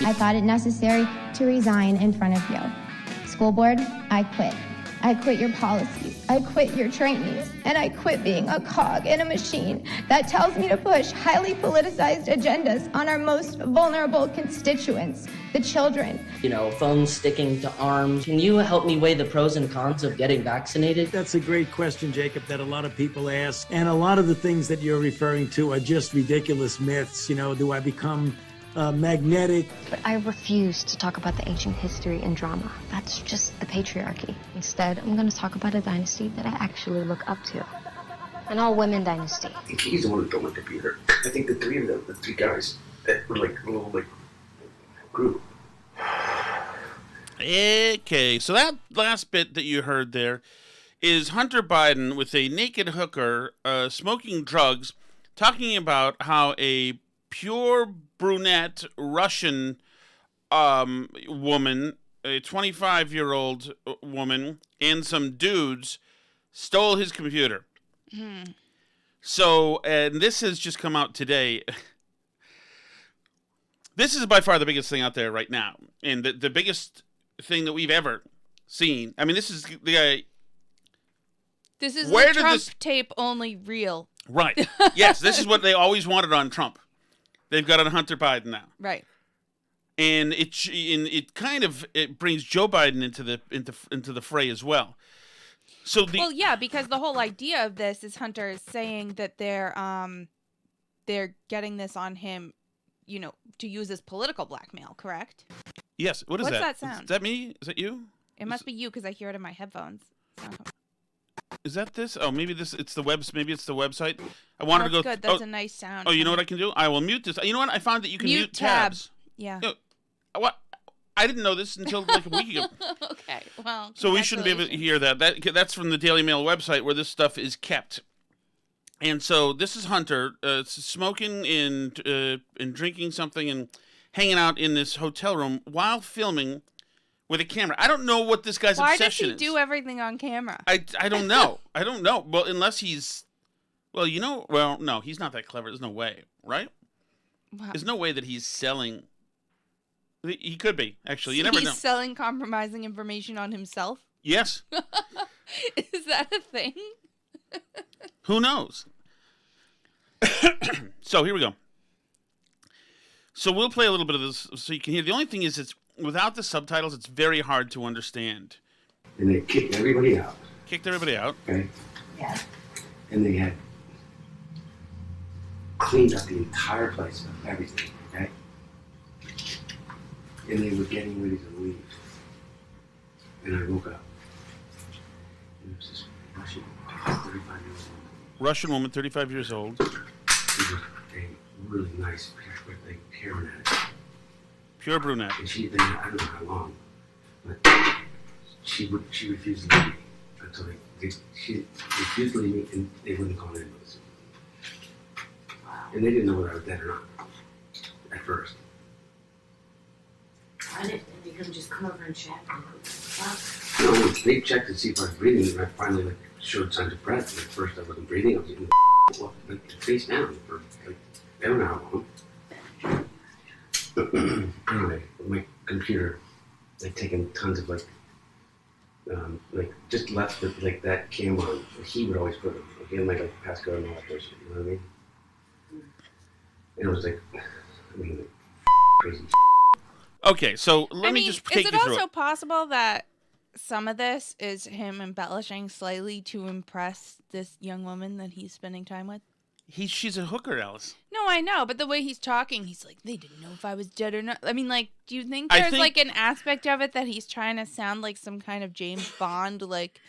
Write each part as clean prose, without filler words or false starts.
I thought it necessary to resign in front of you. School board, I quit. I quit your policies, I quit your trainings, and I quit being a cog in a machine that tells me to push highly politicized agendas on our most vulnerable constituents, the children. You know, phones sticking to arms. Can you help me weigh the pros and cons of getting vaccinated? That's a great question, Jacob, that a lot of people ask. And a lot of the things that you're referring to are just ridiculous myths. You know, do I become magnetic? But I refuse to talk about the ancient history and drama. That's just the patriarchy. Instead, I'm going to talk about a dynasty that I actually look up to. An all-women dynasty. I think he's the one who told my computer. I think the three of them, the three guys, that were like a little like group. Okay, so that last bit that you heard there is Hunter Biden with a naked hooker smoking drugs, talking about how a pure brunette Russian woman, a 25-year-old woman, and some dudes stole his computer. So, and this has just come out today. This is by far the biggest thing out there right now, and the biggest thing that we've ever seen. I mean, this is the guy. This is the Trump tape only real. Right. Yes, this is what they always wanted on Trump. They've got it on Hunter Biden now. Right. And it brings Joe Biden into the fray as well. So well, yeah, because the whole idea of this is Hunter is saying that they're getting this on him, you know, to use as political blackmail, correct? Yes. What's that? What's that sound? Is that me? Is that you? It must be you because I hear it in my headphones. So. Is that this? Oh, maybe it's the website. I wanted to go. Good. That's a nice sound. Oh, you know what I can do? I will mute this. You know what? I found that you can mute tabs. Yeah. You know, what? I didn't know this until like a week ago. Okay. Well. So we shouldn't be able to hear that. That's from the Daily Mail website where this stuff is kept. And so this is Hunter smoking and drinking something and hanging out in this hotel room while filming with a camera. I don't know what this guy's obsession is. Why does he do everything on camera? I don't know. I don't know. Well, unless he's... Well, no, he's not that clever. There's no way, right? Wow. There's no way that he's selling... He could be, actually. You never know. He's selling compromising information on himself? Yes. Is that a thing? Who knows? So, here we go. So, we'll play a little bit of this so you can hear. The only thing is, it's without the subtitles, it's very hard to understand. And they kicked everybody out. Okay. Yeah. And they had cleaned up the entire place of everything, okay? And they were getting ready to leave. And I woke up. And it was this Russian woman, 35 years old. She was a really nice, heroin addict. Pure brunette. And she'd been, I don't know how long, but she refused to leave me until she refused to leave me, and they wouldn't call ambulance. And they didn't know whether I was dead or not at first. Why didn't you come just come over and check? No, they checked to see if I was breathing, and I finally showed signs of breath. And at first I wasn't breathing. I was getting face down for I don't know how long. Anyway, my computer, I'd taken tons of just left with that cam on. He would always put them. He had my passcode and all that shit. You know what I mean? And it was crazy. Okay, so let me just take you through it. Is it also possible that some of this is him embellishing slightly to impress this young woman that he's spending time with? She's a hooker, Alice. No, I know, but the way he's talking, he's like, they didn't know if I was dead or not. I mean, do you think there's an aspect of it that he's trying to sound like some kind of James Bond, like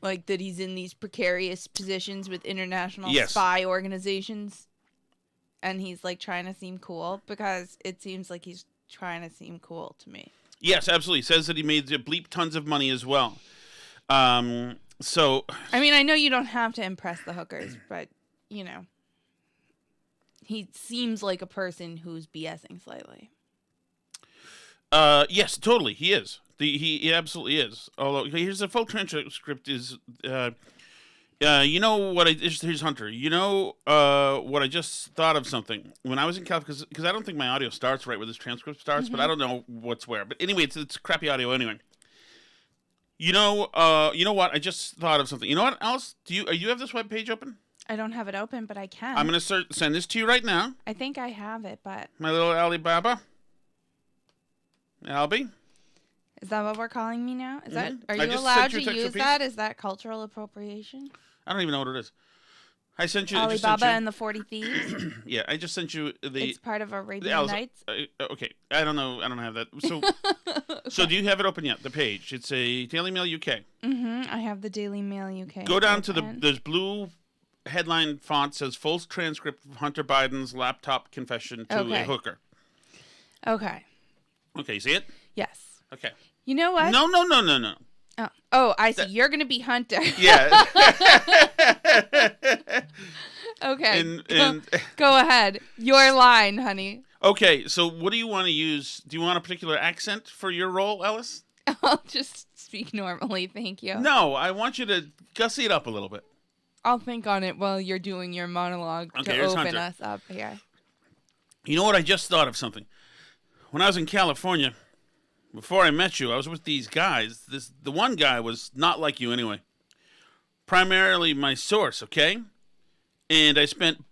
that he's in these precarious positions with international spy organizations, and he's trying to seem cool? Because it seems like he's trying to seem cool to me. Yes, absolutely. Says that he made bleep tons of money as well. So I mean, I know you don't have to impress the hookers, but he seems like a person who's BSing slightly. Yes, totally. He is. He absolutely is. Although here's a full transcript is You know what here's Hunter. You know what I just thought of something. When I was in California, because I don't think my audio starts right where this transcript starts, but I don't know what's where. But anyway, it's crappy audio anyway. You know what? I just thought of something. You know what else? Do you have this web page open? I don't have it open, but I can. I'm gonna send this to you right now. I think I have it, but My little Alibaba. Albie. is that what we're calling me now? Is that? Are I you just allowed sent you to a text use piece. that? Is that cultural appropriation? I don't even know what it is. I sent you. Alibaba and the 40 Thieves. Yeah, I just sent you the. It's part of Arabian Alice, Nights. Okay, I don't know. I don't have that. So, so do you have it open yet? The page. It's a Daily Mail UK. I have the Daily Mail UK. Go down to there's blue headline font says full transcript of Hunter Biden's laptop confession to a hooker. Okay. Okay, you see it? Yes. Okay. You know what? No. Oh, I see. You're gonna be Hunter. Yeah. Okay. And Go ahead. Your line, honey. okay, so what do you want to use? Do you want a particular accent for your role, Ellis? I'll just speak normally, thank you. No, I want you to gussy it up a little bit. I'll think on it while you're doing your monologue Okay, to here's open Hunter. us up here. You know what? I just thought of something. When I was in California, before I met you, I was with these guys. The one guy was not like you anyway. Primarily my source, okay? And I spent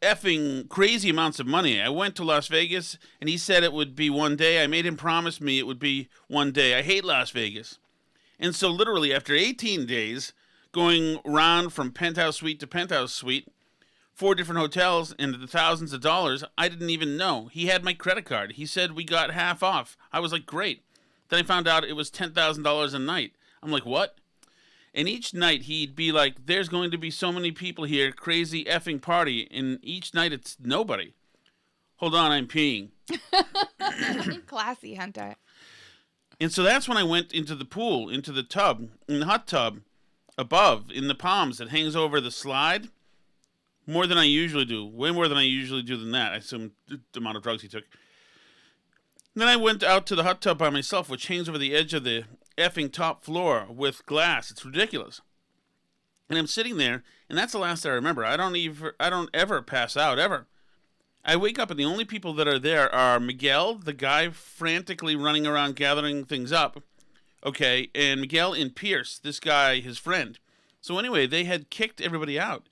effing crazy amounts of money. I went to Las Vegas, and he said it would be one day. I made him promise me it would be one day. I hate Las Vegas. And so literally after 18 days, going around from penthouse suite to penthouse suite, 4 different hotels and the thousands of dollars, I didn't even know. He had my credit card. He said we got half off. I was like, great. Then I found out it was $10,000 a night. I'm like, what? And each night he'd be like, there's going to be so many people here, crazy effing party. And each night it's nobody. Hold on, I'm peeing. Classy, Hunter. And so that's when I went into the pool, into the tub, in the hot tub, above, in the palms that hangs over the slide. More than I usually do. Way more than I usually do than that. I assume the amount of drugs he took. Then I went out to the hot tub by myself, which hangs over the edge of the effing top floor with glass. It's ridiculous. And I'm sitting there, and that's the last I remember. I don't ever pass out, ever. I wake up, and the only people that are there are Miguel, the guy frantically running around gathering things up, okay, and Miguel and Pierce, this guy, his friend. So anyway, they had kicked everybody out.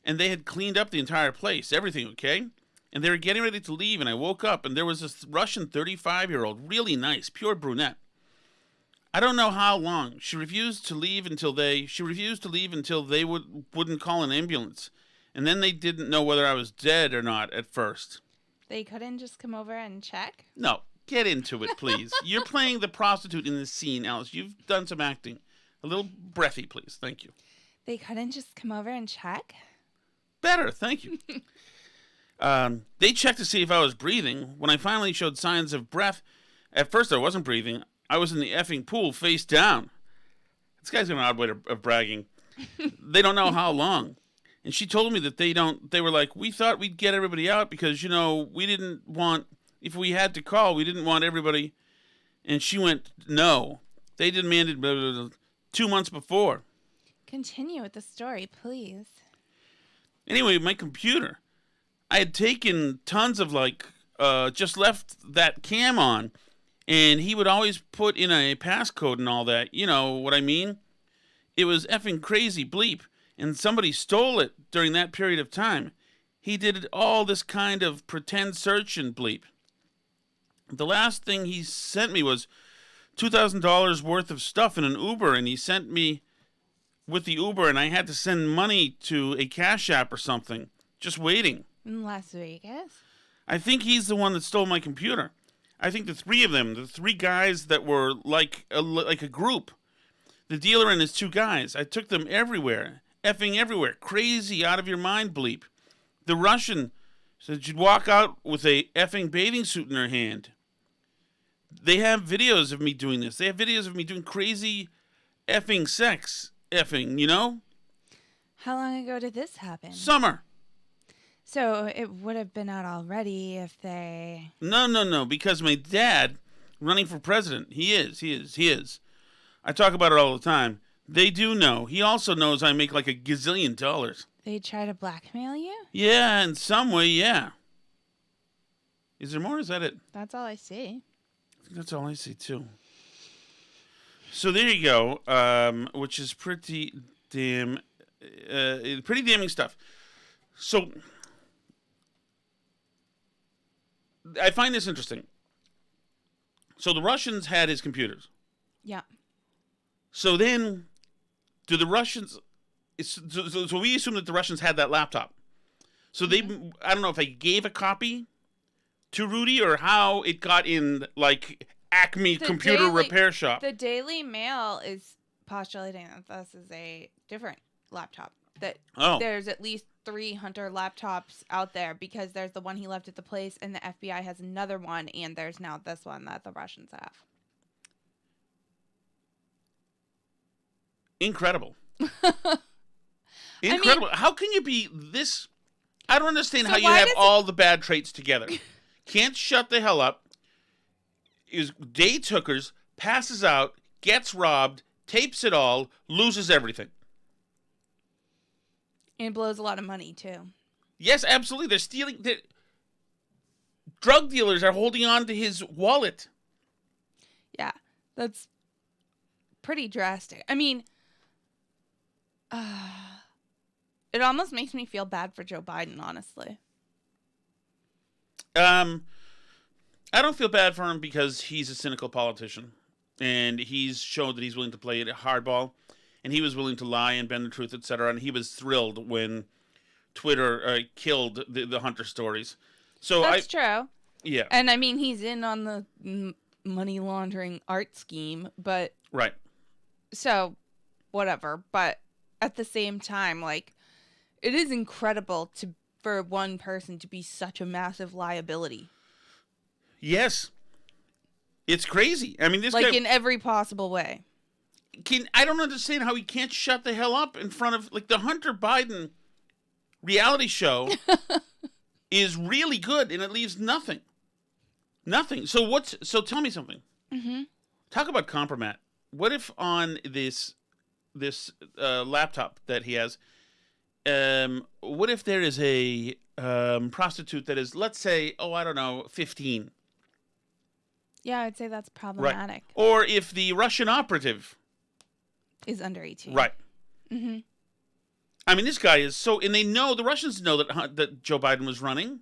And they had cleaned up the entire place, everything, okay? And they were getting ready to leave, and I woke up, and there was this Russian 35-year-old, really nice, pure brunette. I don't know how long. She refused to leave until they wouldn't call an ambulance. And then they didn't know whether I was dead or not at first. They couldn't just come over and check? No, get into it, please. You're playing the prostitute in this scene, Alice. You've done some acting. A little breathy, please. Thank you. They couldn't just come over and check? Better, thank you. They checked to see if I was breathing. When I finally showed signs of breath, at first I wasn't breathing. I was in the effing pool face down. This guy's got an odd way of bragging. They don't know how long. And she told me that they were like, we thought we'd get everybody out because, we didn't want, if we had to call, we didn't want everybody. And she went, no. They demanded 2 months before. Continue with the story, please. Anyway, my computer. I had taken tons of just left that cam on, and he would always put in a passcode and all that. You know what I mean? It was effing crazy bleep, and somebody stole it during that period of time. He did all this kind of pretend search and bleep. The last thing he sent me was $2,000 worth of stuff in an Uber, and he sent me with the Uber, and I had to send money to a Cash App or something, just waiting. In Las Vegas? I think he's the one that stole my computer. I think the 3 of them, the 3 guys that were like a group, the dealer and his 2 guys, I took them everywhere, effing everywhere, crazy, out of your mind bleep. The Russian said she'd walk out with a effing bathing suit in her hand. They have videos of me doing this. They have videos of me doing crazy effing sex. Effing. How long ago did this happen? Summer. So it would have been out already if they... No, because my dad, running for president, he is. I talk about it all the time. They do know. He also knows I make like a gazillion dollars. They try to blackmail you? Yeah, in some way, yeah. Is there more? Is that it? That's all I see. I think that's all I see, too. So there you go, which is pretty damning stuff. So I find this interesting. So the Russians had his computers. Yeah. So then, do the Russians... So we assume that the Russians had that laptop. So they... I don't know if they gave a copy to Rudy or how it got in, like, Acme Computer Repair Shop. The Daily Mail is postulating that this is a different laptop. That there's at least 3 Hunter laptops out there because there's the one he left at the place and the FBI has another one and there's now this one that the Russians have. Incredible. Incredible. I mean, how can you be this... I don't understand how you have all the bad traits together. Can't shut the hell up. Is day tookers, passes out, gets robbed, tapes it all, loses everything. And blows a lot of money, too. Yes, absolutely. They're stealing... Drug dealers are holding on to his wallet. Yeah, that's pretty drastic. I mean... it almost makes me feel bad for Joe Biden, honestly. I don't feel bad for him because he's a cynical politician. And he's shown that he's willing to play it hardball. And he was willing to lie and bend the truth, etc. And he was thrilled when Twitter killed the Hunter stories. So that's true. Yeah. And I mean, he's in on the money laundering art scheme, but... Right. So, whatever. But at the same time, like, it is incredible for one person to be such a massive liability. Yes. It's crazy. I mean, this guy... Like, in every possible way. I don't understand how he can't shut the hell up in front of... Like, the Hunter Biden reality show is really good, and it leaves nothing. Nothing. So tell me something. Mm-hmm. Talk about compromat. What if on this laptop that he has... what if there is a prostitute that is, let's say, 15? Yeah, I'd say that's problematic. Right. Or if the Russian operative is under 18. Right. Mm-hmm. I mean, this guy is so... And they know, the Russians know that Joe Biden was running.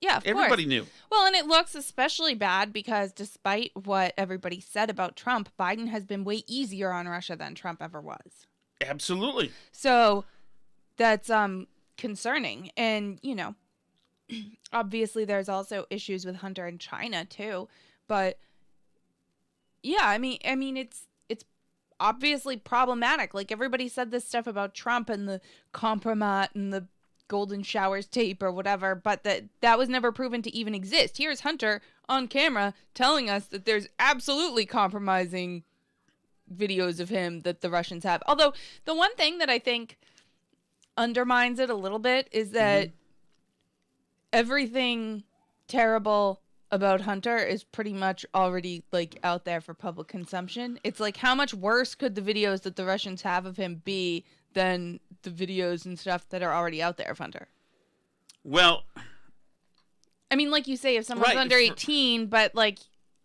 Yeah, of course. Everybody knew. Well, and it looks especially bad because despite what everybody said about Trump, Biden has been way easier on Russia than Trump ever was. Absolutely. So that's concerning. And, obviously there's also issues with Hunter in China too. But yeah, I mean it's obviously problematic. Like, everybody said this stuff about Trump and the compromat and the golden showers tape or whatever, but that was never proven to even exist. Here's Hunter on camera telling us that there's absolutely compromising videos of him that the Russians have. Although the one thing that I think undermines it a little bit is that everything terrible about Hunter is pretty much already, like, out there for public consumption. It's like, how much worse could the videos that the Russians have of him be than the videos and stuff that are already out there of Hunter? Well, I mean, like you say, if someone's under 18, but, like,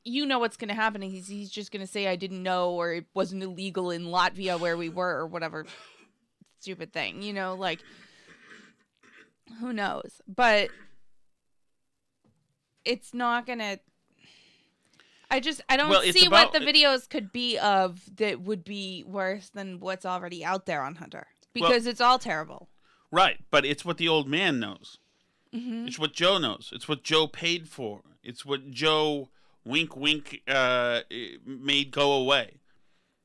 you know what's going to happen. He's just going to say, I didn't know, or it wasn't illegal in Latvia where we were, or whatever stupid thing, like, who knows? But it's not gonna... I don't see what the videos could be of that would be worse than what's already out there on Hunter. Because it's all terrible. Right, but it's what the old man knows. Mm-hmm. It's what Joe knows. It's what Joe paid for. It's what Joe, wink, wink, made go away.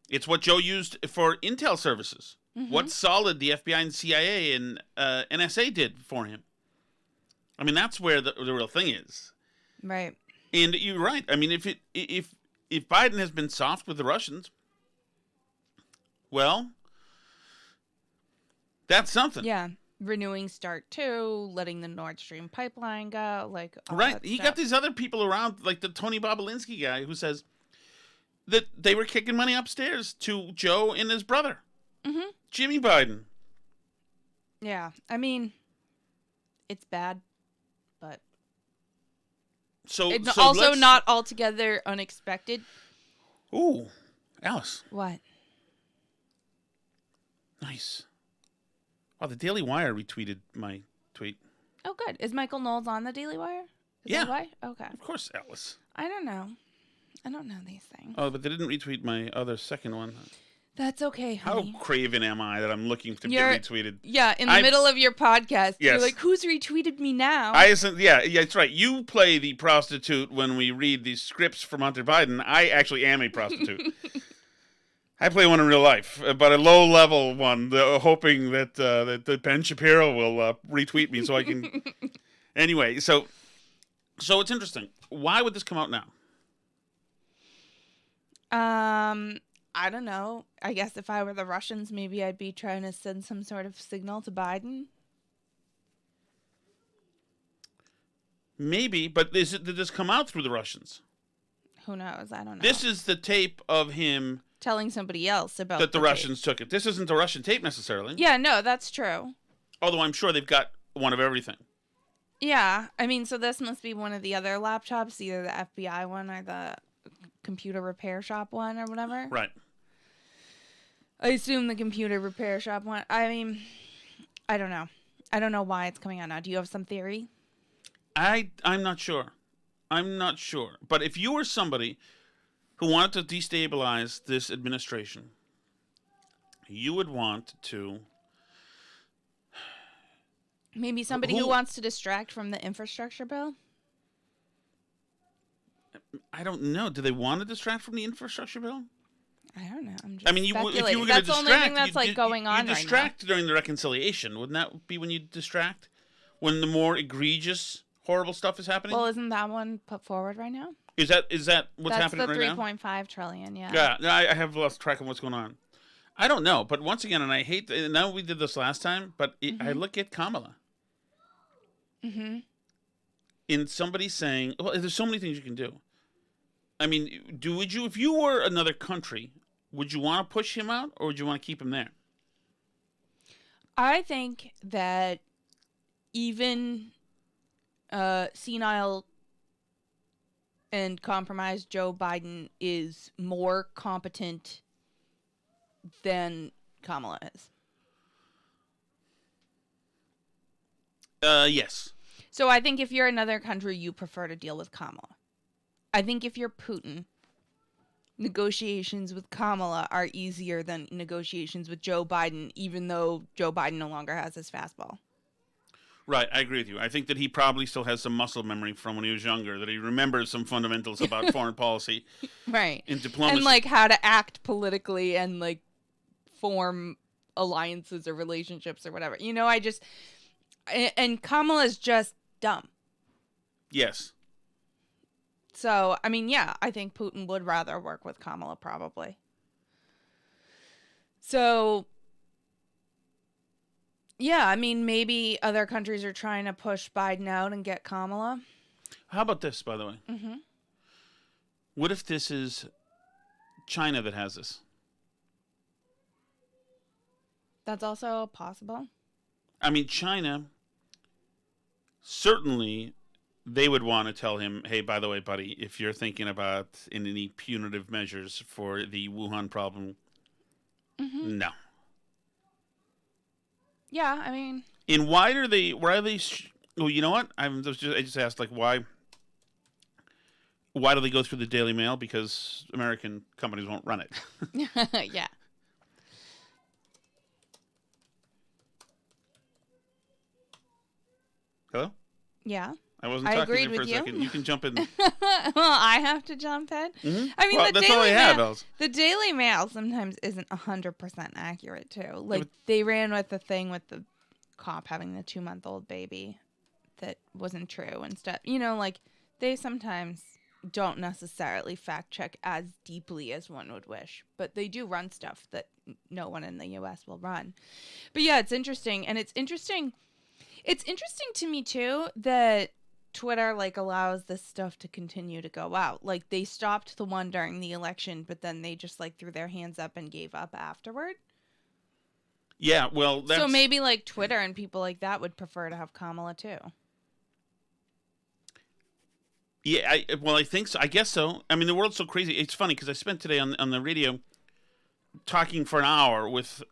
It's what Joe used for intel services. Mm-hmm. What solid the FBI and CIA and NSA did for him. I mean, that's where the real thing is. Right. And you're right. I mean, if Biden has been soft with the Russians, well, that's something. Yeah. Renewing START 2, letting the Nord Stream pipeline go, like, all right. that He stuff. got these other people around, like the Tony Bobolinsky guy, who says that they were kicking money upstairs to Joe and his brother, Jimmy Biden. Yeah, I mean, it's bad, but it's also not altogether unexpected. Ooh, Alice. What? Nice. Oh, the Daily Wire retweeted my tweet. Oh, good. Is Michael Knowles on the Daily Wire? Is yeah. that why? Okay. Of course, Alice. I don't know these things. Oh, but they didn't retweet my other second one. That's okay, honey. How craven am I that I'm looking to get retweeted? Yeah, in the middle of your podcast, yes. You're like, who's retweeted me now? Yeah, that's right. You play the prostitute when we read these scripts from Hunter Biden. I actually am a prostitute. I play one in real life, but a low-level one, hoping that Ben Shapiro will retweet me so I can... Anyway, so it's interesting. Why would this come out now? I don't know. I guess if I were the Russians, maybe I'd be trying to send some sort of signal to Biden. Maybe, but did this come out through the Russians? Who knows? I don't know. This is the tape of him... telling somebody else about that the Russians took it. This isn't the Russian tape necessarily. Yeah, no, that's true. Although I'm sure they've got one of everything. Yeah, I mean, so this must be one of the other laptops, either the FBI one or the computer repair shop one or whatever. Right. I assume the computer repair shop one. I mean, I don't know. I don't know why it's coming out now. Do you have some theory? I'm not sure. But if you were somebody who wanted to destabilize this administration, you would want to... Maybe somebody who wants to distract from the infrastructure bill? I don't know. Do they want to distract from the infrastructure bill? I don't know. I'm just if you were going to distract... That's the only thing that's going on right now. You distract during the reconciliation. Wouldn't that be when you distract? When the more egregious, horrible stuff is happening? Well, isn't that one put forward right now? Is that what's happening right now? That's the 3.5 trillion, yeah. Yeah, I have lost track of what's going on. I don't know, but once again, and I hate... Now we did this last time, but I look at Kamala. Mm-hmm. In somebody saying... Well, there's so many things you can do. I mean, would you, if you were another country, would you want to push him out, or would you want to keep him there? I think that even senile and compromised Joe Biden is more competent than Kamala is. Yes. So I think if you're another country, you prefer to deal with Kamala. I think if you're Putin, negotiations with Kamala are easier than negotiations with Joe Biden, even though Joe Biden no longer has his fastball. Right, I agree with you. I think that he probably still has some muscle memory from when he was younger, that he remembers some fundamentals about foreign policy. Right. And diplomacy. And, like, how to act politically and, like, form alliances or relationships or whatever. You know, and Kamala's just dumb. Yes. So, I mean, yeah, I think Putin would rather work with Kamala, probably. So, yeah, I mean, maybe other countries are trying to push Biden out and get Kamala. How about this, by the way? Mm-hmm. What if this is China that has this? That's also possible. I mean, China, certainly... They would want to tell him, hey, by the way, buddy, if you're thinking about any punitive measures for the Wuhan problem, no. Yeah, I mean... And why are they... well, you know what? I just asked, like, why do they go through the Daily Mail? Because American companies won't run it. Yeah. Hello? Yeah. I wasn't talking to you for a second. You can jump in. Well, I have to jump in. Mm-hmm. I mean, well, that's all I have, Els. The Daily Mail sometimes isn't 100% accurate too. Like they ran with the thing with the cop having the 2-month-old baby that wasn't true and stuff. You know, like they sometimes don't necessarily fact check as deeply as one would wish, but they do run stuff that no one in the U.S. will run. But yeah, it's interesting, and it's interesting to me too that Twitter like allows this stuff to continue to go out. Like they stopped the one during the election, but then they just like threw their hands up and gave up afterward. Yeah, well, that's... So maybe like Twitter and people like that would prefer to have Kamala too. Yeah, I think so. I guess so. I mean, the world's so crazy. It's funny because I spent today on the radio talking for an hour with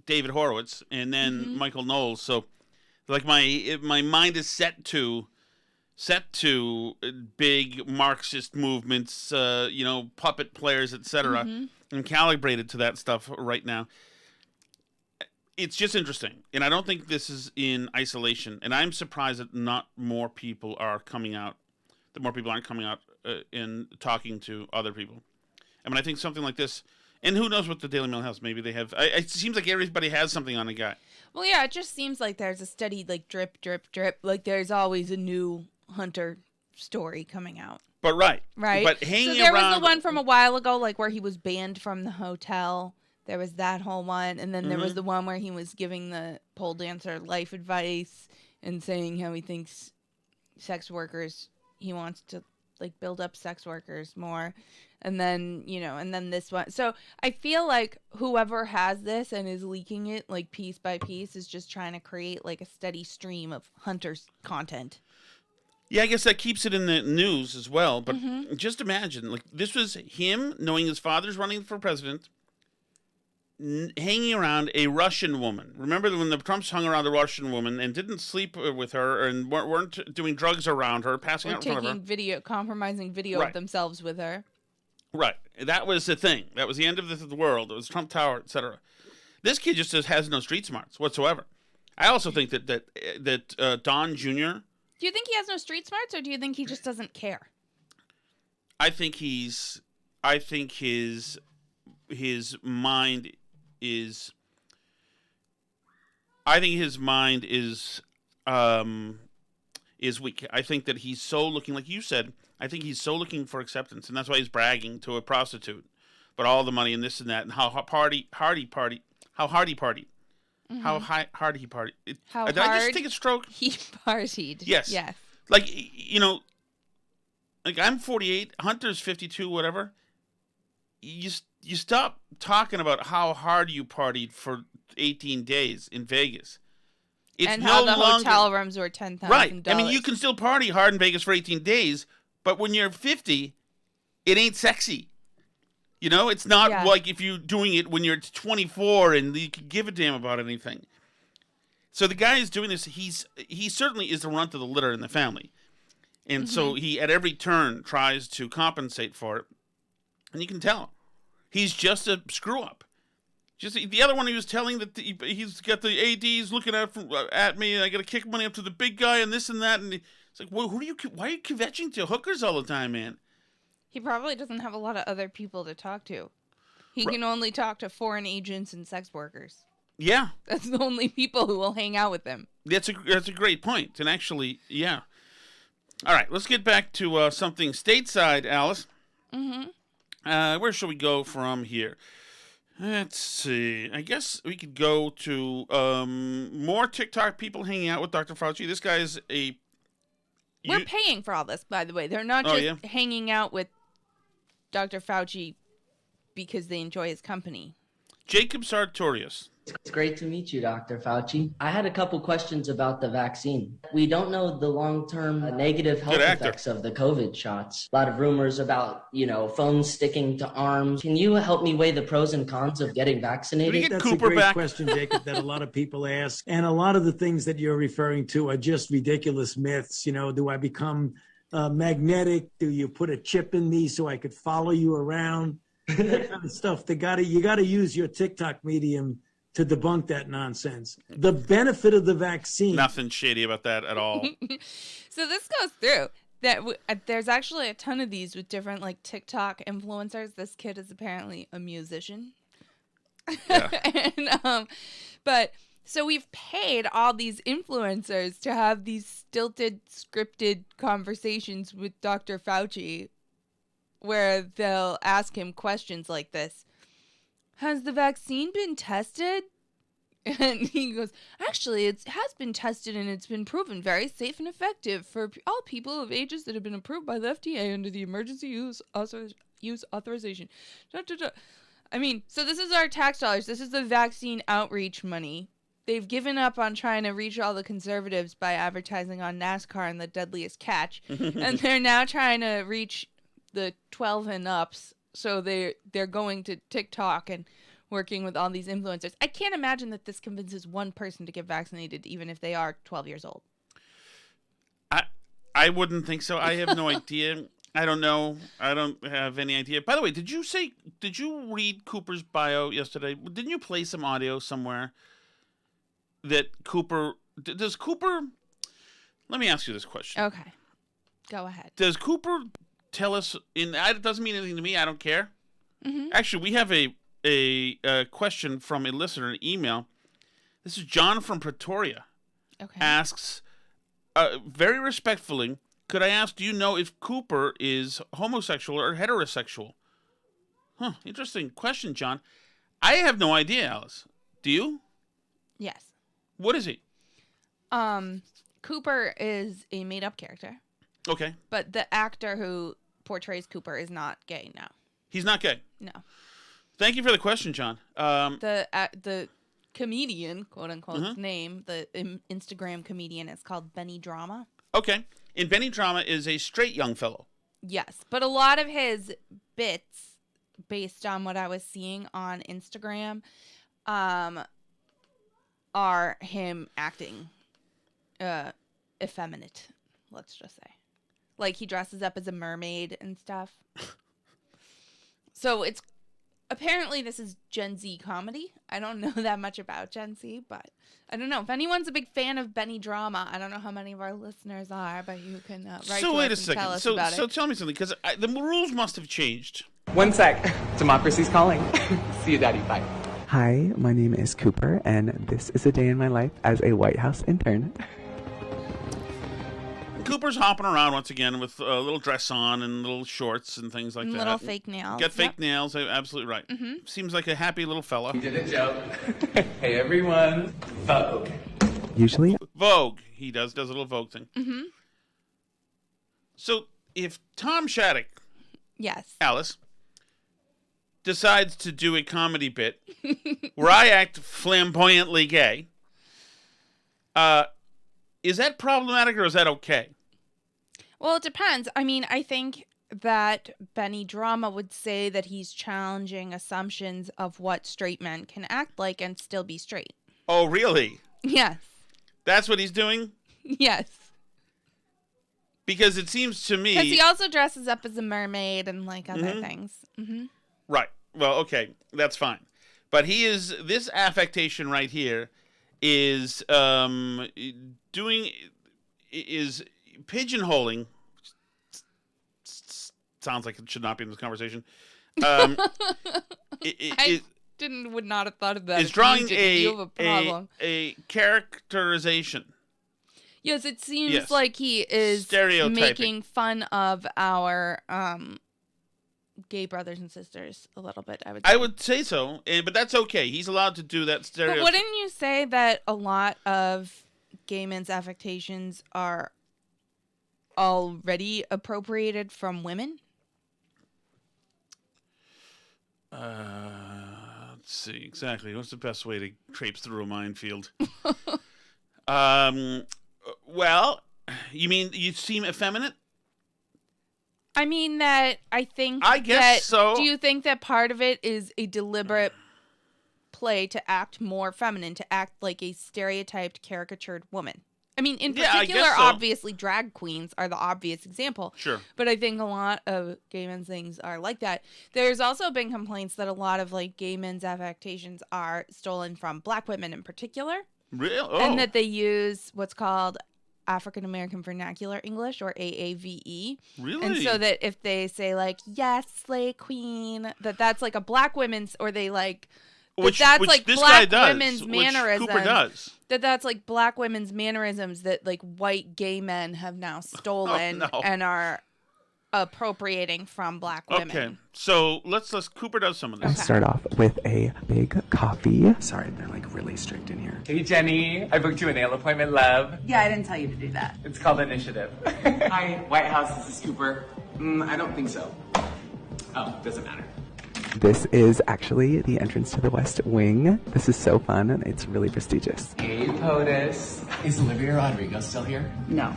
David Horowitz and then Michael Knowles. So, like my mind is set to big Marxist movements, puppet players, etc., and calibrated to that stuff right now. It's just interesting, and I don't think this is in isolation. And I'm surprised that not more people are coming out. That more people aren't coming out and talking to other people. I mean, I think something like this, and who knows what the Daily Mail has? Maybe they have. It seems like everybody has something on a guy. Well, yeah, it just seems like there's a steady like drip, drip, drip. Like there's always a new Hunter story coming out. But right. But hanging so there around... was the one from a while ago, like where he was banned from the hotel. There was that whole one, and then there was the one where he was giving the pole dancer life advice and saying how he thinks he wants to like build up sex workers more. And then, and then this one. So I feel like whoever has this and is leaking it like piece by piece is just trying to create like a steady stream of Hunter's content. Yeah, I guess that keeps it in the news as well. But just imagine, like this was him knowing his father's running for president, hanging around a Russian woman. Remember when the Trumps hung around a Russian woman and didn't sleep with her and weren't doing drugs around her, passing out in front of her, compromising video of themselves with her. Right. That was the thing. That was the end of the world. It was Trump Tower, etc. This kid just has no street smarts whatsoever. I also think that Don Jr. Do you think he has no street smarts, or do you think he just doesn't care? I think his mind is. I think his mind is weak. I think that he's so looking, like you said. I think he's so looking for acceptance, and that's why he's bragging to a prostitute, but all the money and this and that, and how hard he partied. How hard he partied. Did I just take a stroke? He partied. Yes. Like, like I'm 48, Hunter's 52, whatever. You stop talking about how hard you partied for 18 days in Vegas. It's how the hotel rooms were $10,000. Right. I mean, you can still party hard in Vegas for 18 days, but when you're 50, it ain't sexy. It's not like if you're doing it when you're 24 and you can give a damn about anything. So the guy is doing this. He certainly is the runt of the litter in the family. And so he, at every turn, tries to compensate for it. And you can tell. He's just a screw-up. Just the other one, he was telling that he's got the ADs looking at me, and I got to kick money up to the big guy and this and that. And it's like, well, why are you kvetching to hookers all the time, man? He probably doesn't have a lot of other people to talk to. He can only talk to foreign agents and sex workers. Yeah. That's the only people who will hang out with him. That's a great point. And actually, yeah. All right, let's get back to something stateside, Alice. Where shall we go from here? Let's see. I guess we could go to more TikTok people hanging out with Dr. Fauci. This guy is We're paying for all this, by the way. They're not just hanging out with Dr. Fauci because they enjoy his company. Jacob Sartorius. It's great to meet you, Dr. Fauci. I had a couple questions about the vaccine. We don't know the long-term negative health effects of the COVID shots. A lot of rumors about, phones sticking to arms. Can you help me weigh the pros and cons of getting vaccinated? That's a great question, Jacob, that a lot of people ask. And a lot of the things that you're referring to are just ridiculous myths. Do I become magnetic? Do you put a chip in me so I could follow you around? That kind of stuff. You got to use your TikTok medium to debunk that nonsense. The benefit of the vaccine. Nothing shady about that at all. So this goes through that there's actually a ton of these with different like TikTok influencers. This kid is apparently a musician. Yeah. But so we've paid all these influencers to have these stilted, scripted conversations with Dr. Fauci where they'll ask him questions like this. Has the vaccine been tested? And he goes, actually, it has been tested and it's been proven very safe and effective for all people of ages that have been approved by the FDA under the emergency use authorization. Da, da, da. I mean, so this is our tax dollars. This is the vaccine outreach money. They've given up on trying to reach all the conservatives by advertising on NASCAR and the deadliest catch. And they're now trying to reach the 12 and ups. So they're going to TikTok and working with all these influencers. I can't imagine that this convinces one person to get vaccinated, even if they are 12 years old. I wouldn't think so. I have no idea. I don't know. I don't have any idea. By the way, did you read Cooper's bio yesterday? Didn't you play some audio somewhere that does Cooper, let me ask you this question. Okay. Go ahead. Does Cooper tell us, it doesn't mean anything to me, I don't care. Mm-hmm. Actually, we have a question from a listener, an email. This is John from Pretoria. Okay. Asks, very respectfully, could I ask, do you know if Cooper is homosexual or heterosexual? Huh, interesting question, John. I have no idea, Alice. Do you? Yes. What is he? Cooper is a made-up character. Okay. But the actor who portrays Cooper is not gay, no. He's not gay? No. Thank you for the question, John. The comedian, quote-unquote, name, the Instagram comedian, is called Benny Drama. Okay. And Benny Drama is a straight young fellow. Yes, but a lot of his bits, based on what I was seeing on Instagram, are him acting effeminate, let's just say. Like, he dresses up as a mermaid and stuff. So it's apparently this is Gen Z comedy. I don't know that much about Gen Z, but I don't know. If anyone's a big fan of Benny Drama, I don't know how many of our listeners are, but you can write to us and tell us about it. So tell me something, because the rules must have changed. One sec. Democracy's calling. See you, Daddy. Bye. Hi, my name is Cooper, and this is a day in my life as a White House intern. Cooper's hopping around once again with a little dress on and little shorts and things like that. Little fake nails. Got fake nails, absolutely right. Mm-hmm. Seems like a happy little fella. He did a joke. Hey, everyone. Vogue. Usually. Vogue. He does a little Vogue thing. Mm-hmm. So if Tom Shattuck, yes, Alice, decides to do a comedy bit where I act flamboyantly gay, is that problematic or is that okay? Well, it depends. I mean, I think that Benny Drama would say that he's challenging assumptions of what straight men can act like and still be straight. Oh, really? Yes. That's what he's doing? Yes. Because it seems to me... Because he also dresses up as a mermaid and, like, other things. Mm-hmm. Right. Well, okay. That's fine. But this affectation right here is pigeonholing. Sounds like it should not be in this conversation. Would not have thought of that. Is drawing a characterization. Yes, it seems like he is making fun of our gay brothers and sisters a little bit, I would say. I would say so, but that's okay. He's allowed to do that stereotype. But wouldn't you say that a lot of gay men's affectations are already appropriated from women? Let's see exactly. What's the best way to traipse through a minefield? Well, you mean you seem effeminate? I mean that I guess that, so. Do you think that part of it is a deliberate play to act more feminine, to act like a stereotyped, caricatured woman? I mean, in particular, obviously, drag queens are the obvious example. Sure. But I think a lot of gay men's things are like that. There's also been complaints that a lot of like gay men's affectations are stolen from black women in particular. Really? Oh. And that they use what's called African American Vernacular English, or AAVE. Really? And so that if they say like, yes, slay queen, that's like a black woman's, or they like... Which like this black guy does, women's mannerisms. Cooper does. That's like black women's mannerisms that like white gay men have now stolen and are appropriating from black women. Okay, so let's Cooper does some of this. Let's start off with a big coffee. Sorry, they're like really strict in here. Hey, Jenny. I booked you a nail appointment, love. Yeah, I didn't tell you to do that. It's called Initiative. Hi, White House. This is Cooper. I don't think so. Oh, doesn't matter. This is actually the entrance to the West Wing. This is so fun, and it's really prestigious. Hey, POTUS. Is Olivia Rodrigo still here? No.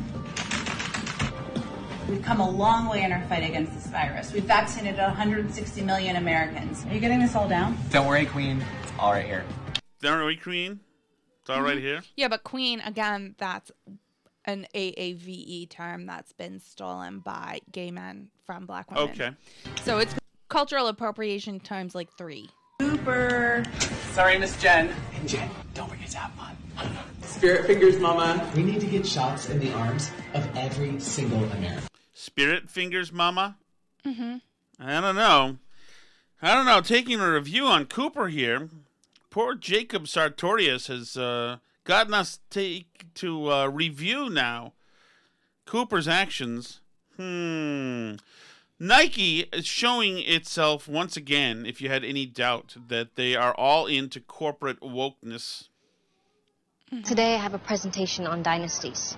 We've come a long way in our fight against this virus. We've vaccinated 160 million Americans. Are you getting this all down? Don't worry, Queen. It's all right here. Don't worry, Queen. It's all right here. Yeah, but Queen, again, that's an AAVE term that's been stolen by gay men from black women. Okay. So it's cultural appropriation times like 3. Super. Sorry, Miss Jen. And Jen, don't forget to have fun. Spirit fingers, Mama. We need to get shots in the arms of every single American. Spirit fingers, Mama? Mm-hmm. I don't know. Taking a review on Cooper here, poor Jacob Sartorius has gotten us to review now Cooper's actions. Nike is showing itself once again, if you had any doubt, that they are all into corporate wokeness. Today I have a presentation on dynasties.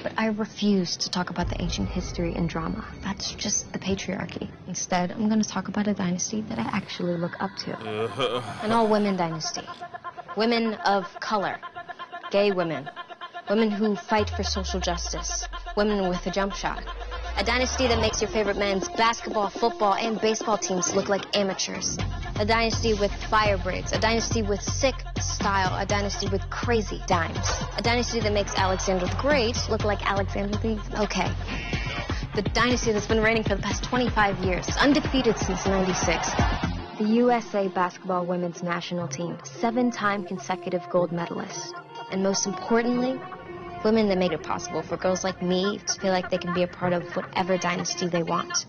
But I refuse to talk about the ancient history and drama. That's just the patriarchy. Instead, I'm going to talk about a dynasty that I actually look up to. An all-women dynasty. Women of color. Gay women. Women who fight for social justice. Women with a jump shot. A dynasty that makes your favorite men's basketball, football, and baseball teams look like amateurs. A dynasty with fire braids. A dynasty with sick style. A dynasty with crazy dimes. A dynasty that makes Alexander the Great look like Alexander the Okay. The dynasty that's been reigning for the past 25 years. Undefeated since '96. The USA basketball women's national team. 7-time consecutive gold medalists. And most importantly, women that made it possible for girls like me to feel like they can be a part of whatever dynasty they want.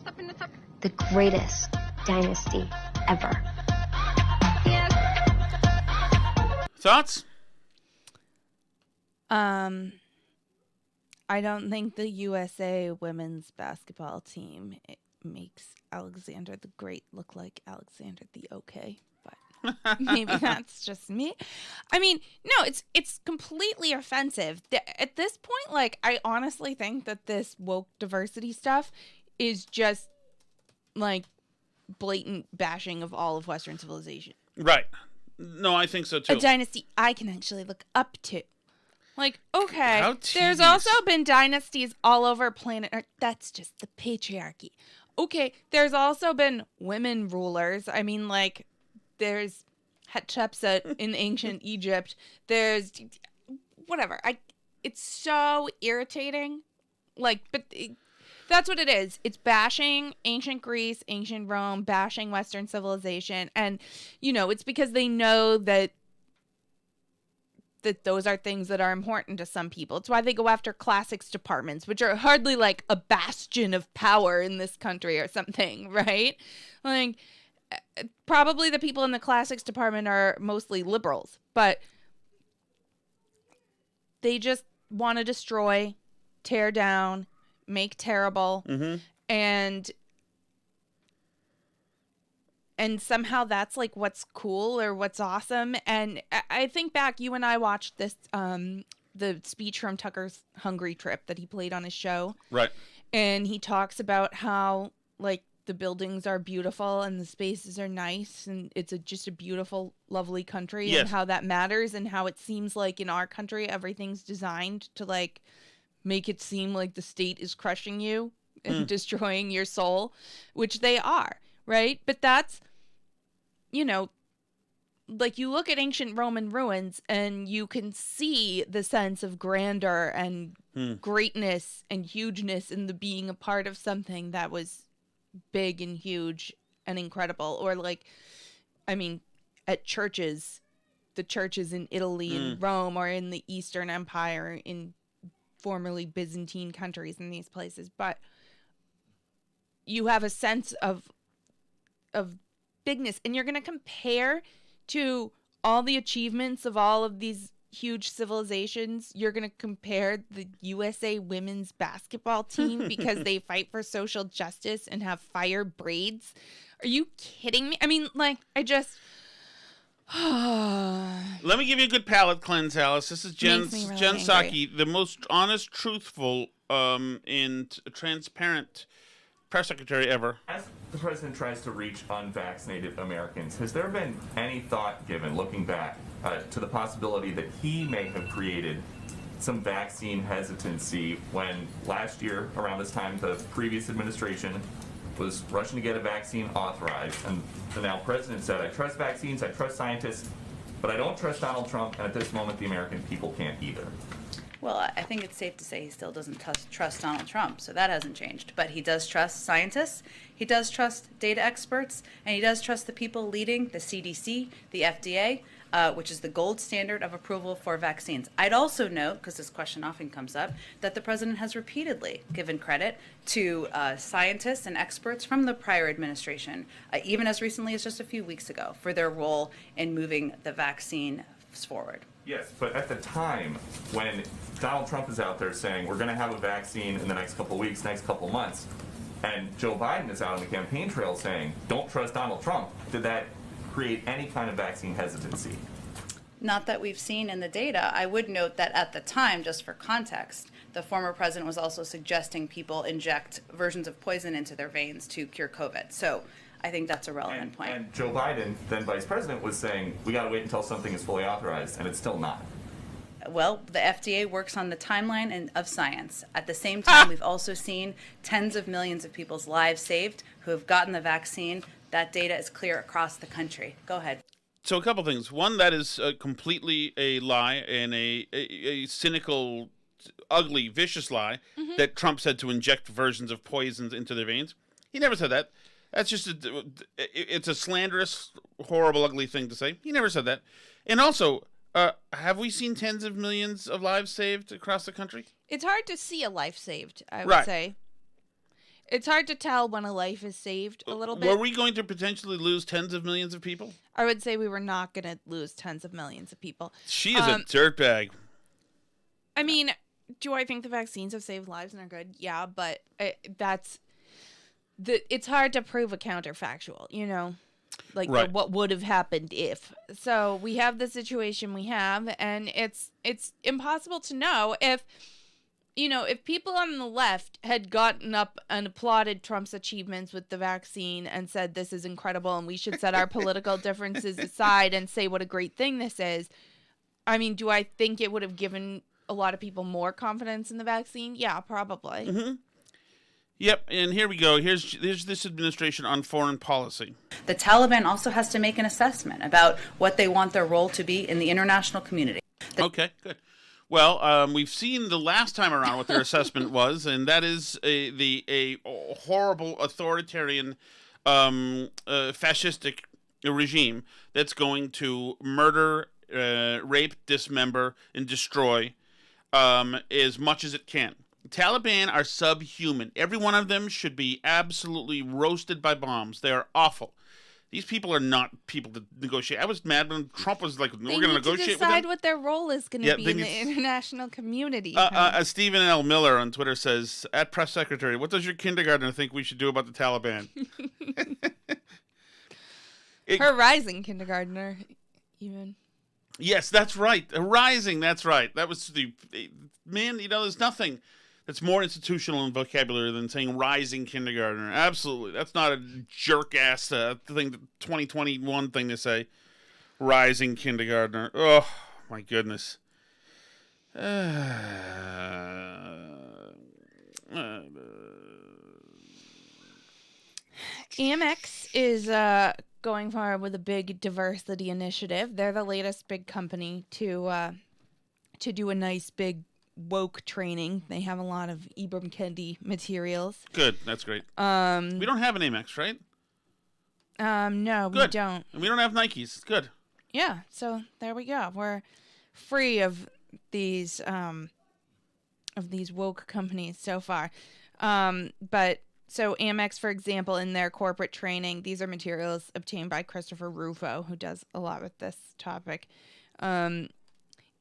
The greatest dynasty ever. Thoughts? I don't think the USA women's basketball team makes Alexander the Great look like Alexander the Okay, but maybe that's just me. I mean, no, it's completely offensive. At this point, like, I honestly think that this woke diversity stuff is just like blatant bashing of all of Western civilization. Right. No, I think so too. A dynasty I can actually look up to. Like, okay, How there's tedious. also been dynasties all over planet Earth. That's just the patriarchy. Okay, there's also been women rulers. I mean, like, there's Hatshepsut in ancient Egypt. There's whatever. It's so irritating. Like, but that's what it is. It's bashing ancient Greece, ancient Rome, bashing Western civilization. And, you know, it's because they know that those are things that are important to some people. It's why they go after classics departments, which are hardly like a bastion of power in this country or something, right? Like, probably the people in the classics department are mostly liberals, but they just want to destroy, tear down, make terrible, and somehow that's like what's cool or what's awesome. And I think back, you and I watched this the speech from Tucker's Hungry Trip that he played on his show, right? And he talks about how, like, the buildings are beautiful and the spaces are nice and it's just a beautiful, lovely country. Yes. And how that matters, and how it seems like in our country everything's designed to, like, make it seem like the state is crushing you and destroying your soul, which they are, right? But that's, you know, like, you look at ancient Roman ruins and you can see the sense of grandeur and greatness and hugeness in the being a part of something that was big and huge and incredible. Or, like, I mean, at churches, the churches in Italy and Rome, or in the Eastern Empire, in formerly Byzantine countries, in these places. But you have a sense of bigness, and you're going to compare to all the achievements of all of these huge civilizations, you're going to compare the USA women's basketball team because they fight for social justice and have fire braids? Are you kidding me? I mean, like, I just... Let me give you a good palate cleanse, Alice. This is Jen Psaki, the most honest, truthful, and transparent press secretary ever. As the president tries to reach unvaccinated Americans, has there been any thought given, looking back, to the possibility that he may have created some vaccine hesitancy when last year, around this time, the previous administration was rushing to get a vaccine authorized, and the now president said, I trust vaccines, I trust scientists, but I don't trust Donald Trump, and at this moment the American people can't either. Well, I think it's safe to say he still doesn't trust Donald Trump, so that hasn't changed. But he does trust scientists, he does trust data experts, and he does trust the people leading the CDC, the FDA, which is the gold standard of approval for vaccines. I'd also note, because this question often comes up, that the president has repeatedly given credit to scientists and experts from the prior administration, even as recently as just a few weeks ago, for their role in moving the vaccine forward. Yes, but at the time when Donald Trump is out there saying we're going to have a vaccine in the next couple of weeks, next couple of months, and Joe Biden is out on the campaign trail saying don't trust Donald Trump, did that create any kind of vaccine hesitancy? Not that we've seen in the data. I would note that at the time, just for context, the former president was also suggesting people inject versions of poison into their veins to cure COVID. So I think that's a relevant point. And Joe Biden, then vice president, was saying we got to wait until something is fully authorized, and it's still not. Well, the FDA works on the timeline of science. At the same time, we've also seen tens of millions of people's lives saved who have gotten the vaccine. That data is clear across the country. Go ahead. So a couple things. One, that is completely a lie and a cynical, ugly, vicious lie that Trump said to inject versions of poisons into their veins. He never said that. That's just it's a slanderous, horrible, ugly thing to say. He never said that. And also, have we seen tens of millions of lives saved across the country? It's hard to see a life saved, I would say. It's hard to tell when a life is saved a little bit. Were we going to potentially lose tens of millions of people? I would say we were not going to lose tens of millions of people. She is a dirtbag. I mean, do I think the vaccines have saved lives and are good? Yeah, but it's hard to prove a counterfactual, you know? Like what would have happened if. So we have the situation we have, and it's impossible to know if... You know, if people on the left had gotten up and applauded Trump's achievements with the vaccine and said this is incredible and we should set our political differences aside and say what a great thing this is, I mean, do I think it would have given a lot of people more confidence in the vaccine? Yeah, probably. Mm-hmm. Yep, and here we go. Here's this administration on foreign policy. The Taliban also has to make an assessment about what they want their role to be in the international community. Okay, good. Well, we've seen the last time around what their assessment was, and that is a horrible authoritarian, fascistic regime that's going to murder, rape, dismember, and destroy as much as it can. The Taliban are subhuman. Every one of them should be absolutely roasted by bombs. They are awful. These people are not people to negotiate. I was mad when Trump was like, we're going to negotiate with them. They need to decide what their role is going to be in the international community. Stephen L. Miller on Twitter says, at press secretary, what does your kindergartner think we should do about the Taliban? Her rising kindergartner, even. Yes, that's right. A rising, that's right. That was man, you know, there's nothing that's more institutional in vocabulary than saying rising kindergartner. Absolutely. That's not a jerk-ass thing, 2021 thing to say. Rising kindergartner. Oh, my goodness. Amex is going forward with a big diversity initiative. They're the latest big company to do a nice big woke training. They have a lot of Ibram Kendi materials. Good, that's great. We don't have an Amex, right? No, Good. we don't. And we don't have Nikes. Good. Yeah, so there we go. We're free of these woke companies so far. But so Amex, for example, in their corporate training, these are materials obtained by Christopher Rufo, who does a lot with this topic. And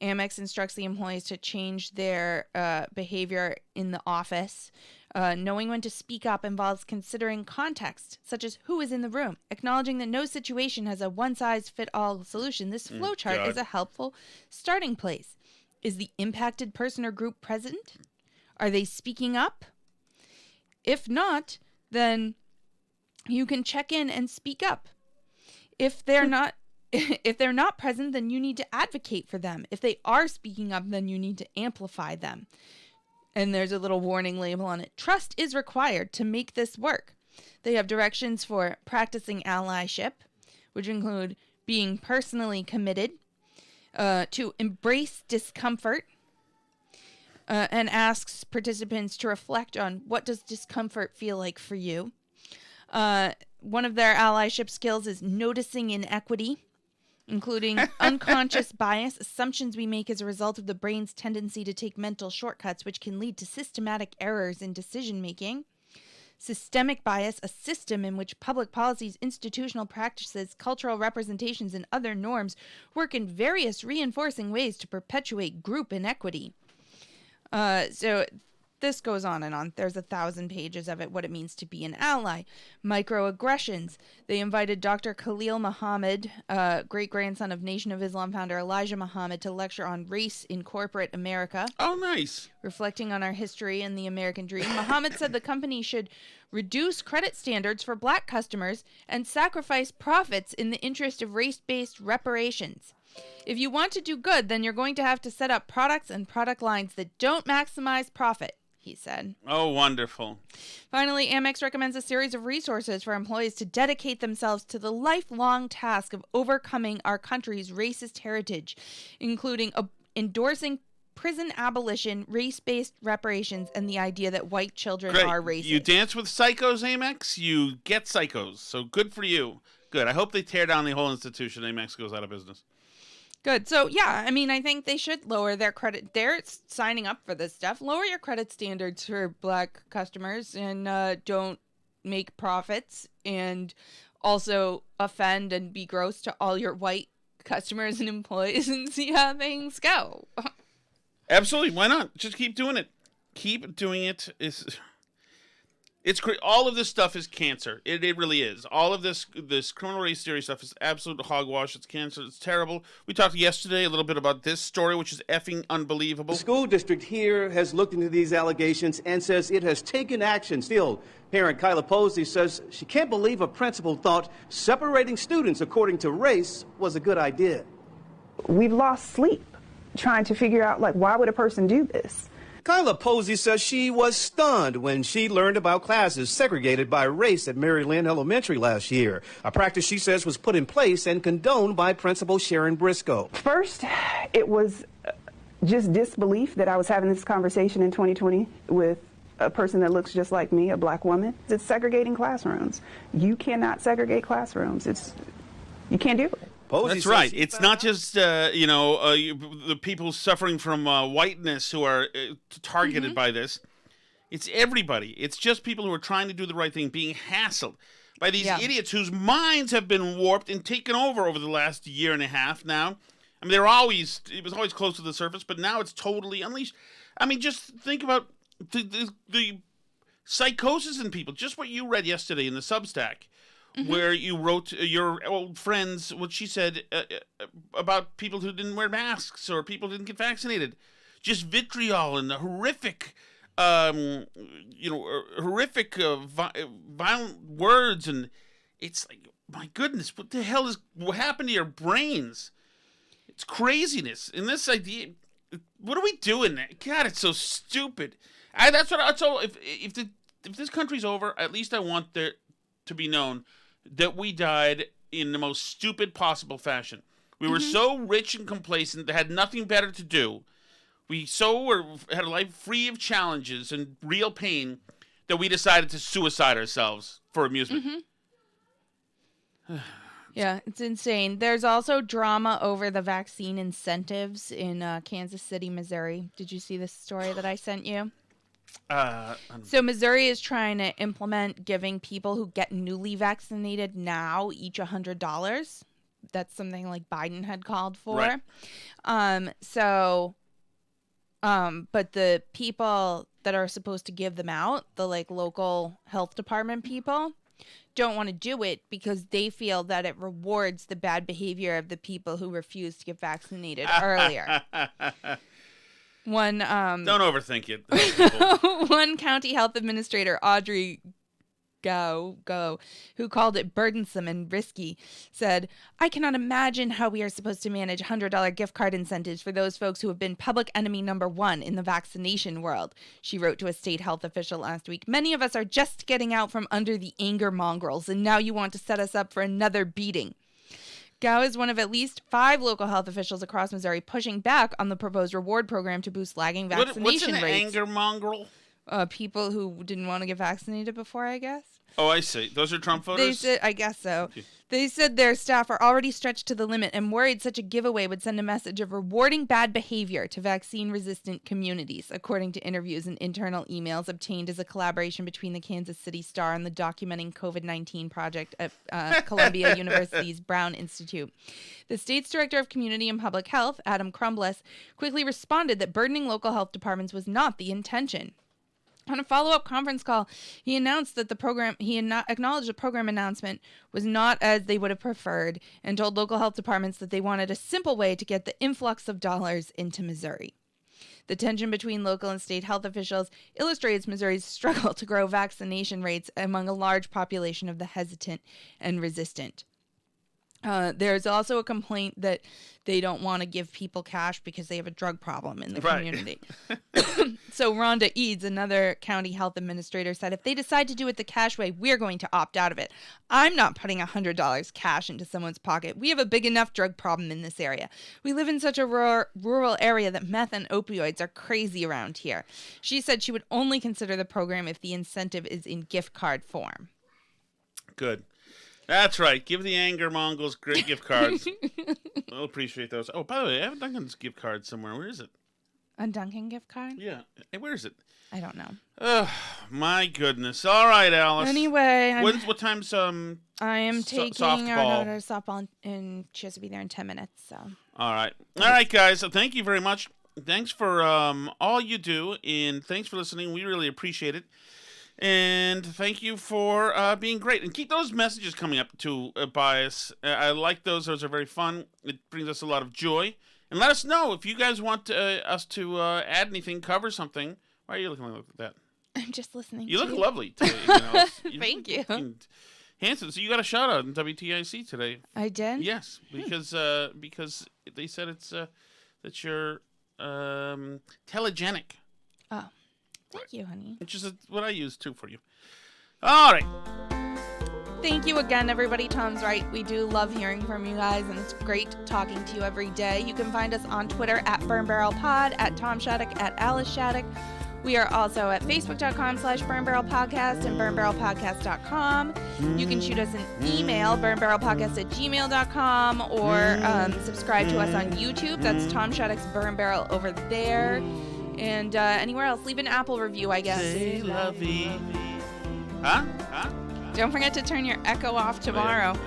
Amex instructs the employees to change their behavior in the office. Knowing when to speak up involves considering context, such as who is in the room. Acknowledging that no situation has a one-size-fit-all solution, this flowchart is a helpful starting place. Is the impacted person or group present? Are they speaking up? If not, then you can check in and speak up. If they're not present, then you need to advocate for them. If they are speaking up, then you need to amplify them. And there's a little warning label on it. Trust is required to make this work. They have directions for practicing allyship, which include being personally committed, to embrace discomfort, and asks participants to reflect on what does discomfort feel like for you. One of their allyship skills is noticing inequity, including unconscious bias, assumptions we make as a result of the brain's tendency to take mental shortcuts, which can lead to systematic errors in decision-making. Systemic bias, a system in which public policies, institutional practices, cultural representations, and other norms work in various reinforcing ways to perpetuate group inequity. So this goes on and on. There's 1,000 pages of it, what it means to be an ally. Microaggressions. They invited Dr. Khalil Muhammad, great-grandson of Nation of Islam founder Elijah Muhammad, to lecture on race in corporate America. Oh, nice. Reflecting on our history and the American dream. Muhammad said the company should reduce credit standards for black customers and sacrifice profits in the interest of race-based reparations. If you want to do good, then you're going to have to set up products and product lines that don't maximize profit, he said. Oh, wonderful. Finally, Amex recommends a series of resources for employees to dedicate themselves to the lifelong task of overcoming our country's racist heritage, including endorsing prison abolition, race-based reparations, and the idea that white children are racist. You dance with psychos, Amex, you get psychos. So good for you. Good. I hope they tear down the whole institution. Amex goes out of business. Good. So, yeah, I mean, I think they should lower their credit. They're signing up for this stuff. Lower your credit standards for black customers and don't make profits, and also offend and be gross to all your white customers and employees and see how things go. Absolutely. Why not? Just keep doing it. Keep doing it. It's all of this stuff is cancer. It really is. All of this criminal race theory stuff is absolute hogwash. It's cancer. It's terrible. We talked yesterday a little bit about this story, which is effing unbelievable. The school district here has looked into these allegations and says it has taken action. Still, parent Kyla Posey says she can't believe a principal thought separating students according to race was a good idea. We've lost sleep trying to figure out, why would a person do this? Kyla Posey says she was stunned when she learned about classes segregated by race at Mary Lynn Elementary last year, a practice she says was put in place and condoned by Principal Sharon Briscoe. First, it was just disbelief that I was having this conversation in 2020 with a person that looks just like me, a black woman. It's segregating classrooms. You cannot segregate classrooms. You can't do it. That's right. It's not just, the people suffering from whiteness who are targeted by this. It's everybody. It's just people who are trying to do the right thing, being hassled by these idiots whose minds have been warped and taken over the last year and a half now. I mean, it was always close to the surface, but now it's totally unleashed. I mean, just think about the psychosis in people. Just what you read yesterday in the Substack. Mm-hmm. Where you wrote your old friends what she said about people who didn't wear masks or people who didn't get vaccinated. Just vitriol and horrific, violent words. And it's like, my goodness, what the hell what happened to your brains? It's craziness. And this idea, what are we doing? God, it's so stupid. That's all. If this country's over, at least I want there to be known that we died in the most stupid possible fashion. We were so rich and complacent that had nothing better to do. We had a life free of challenges and real pain that we decided to suicide ourselves for amusement. Mm-hmm. Yeah, it's insane. There's also drama over the vaccine incentives in Kansas City, Missouri. Did you see this story that I sent you? So Missouri is trying to implement giving people who get newly vaccinated now each $100. that's something like Biden had called for. Right. But the people that are supposed to give them out, the like local health department people, don't want to do it because they feel that it rewards the bad behavior of the people who refuse to get vaccinated earlier. Don't overthink it. One county health administrator, Audrey Go, who called it burdensome and risky, said, "I cannot imagine how we are supposed to manage $100 gift card incentives for those folks who have been public enemy number one in the vaccination world." She wrote to a state health official last week. "Many of us are just getting out from under the anger mongrels, and now you want to set us up for another beating." Gao is one of at least 5 local health officials across Missouri pushing back on the proposed reward program to boost lagging vaccination What's an rates. anger mongrel? People who didn't want to get vaccinated before, I guess. Oh, I see. Those are Trump voters? I guess so. Okay. They said their staff are already stretched to the limit and worried such a giveaway would send a message of rewarding bad behavior to vaccine-resistant communities, according to interviews and internal emails obtained as a collaboration between the Kansas City Star and the Documenting COVID-19 Project at Columbia University's Brown Institute. The state's director of community and public health, Adam Crumbliss, quickly responded that burdening local health departments was not the intention. On a follow-up conference call, he announced that acknowledged the program announcement was not as they would have preferred and told local health departments that they wanted a simple way to get the influx of dollars into Missouri. The tension between local and state health officials illustrates Missouri's struggle to grow vaccination rates among a large population of the hesitant and resistant. There's also a complaint that they don't want to give people cash because they have a drug problem in the community. So Rhonda Eads, another county health administrator, said, "If they decide to do it the cash way, we're going to opt out of it. I'm not putting $100 cash into someone's pocket. We have a big enough drug problem in this area. We live in such a rural area that meth and opioids are crazy around here." She said she would only consider the program if the incentive is in gift card form. Good. That's right. Give the anger mongrels great gift cards. I'll appreciate those. Oh, by the way, I have a Dunkin's gift card somewhere. Where is it? A Dunkin' gift card? Yeah. Hey, where is it? I don't know. Oh, my goodness. All right, Alice. Anyway. What time's I am taking softball? our daughter to softball, and she has to be there in 10 minutes. So. All right. All right, guys. So thank you very much. Thanks for all you do, and thanks for listening. We really appreciate it. And thank you for being great. And keep those messages coming up to us. I like those. Those are very fun. It brings us a lot of joy. And let us know if you guys want us to add anything, cover something. Why are you looking like that? I'm just listening. You look lovely today. You know? Thank you. Handsome. So you got a shout out in WTIC today. I did? Yes, because they said it's that you're telegenic. Oh. Thank you, honey. Which is what I use, too, for you. All right. Thank you again, everybody. Tom's right. We do love hearing from you guys, and it's great talking to you every day. You can find us on Twitter at BurnBarrelPod, at Tom Shattuck, at Alice Shattuck. We are also at Facebook.com/BurnBarrelPodcast and BurnBarrelPodcast.com. You can shoot us an email, BurnBarrelPodcast@gmail.com, or subscribe to us on YouTube. That's Tom Shattuck's Burn Barrel over there. And anywhere else, leave an Apple review, I guess. C'est La Vie. Huh? Don't forget to turn your echo off tomorrow.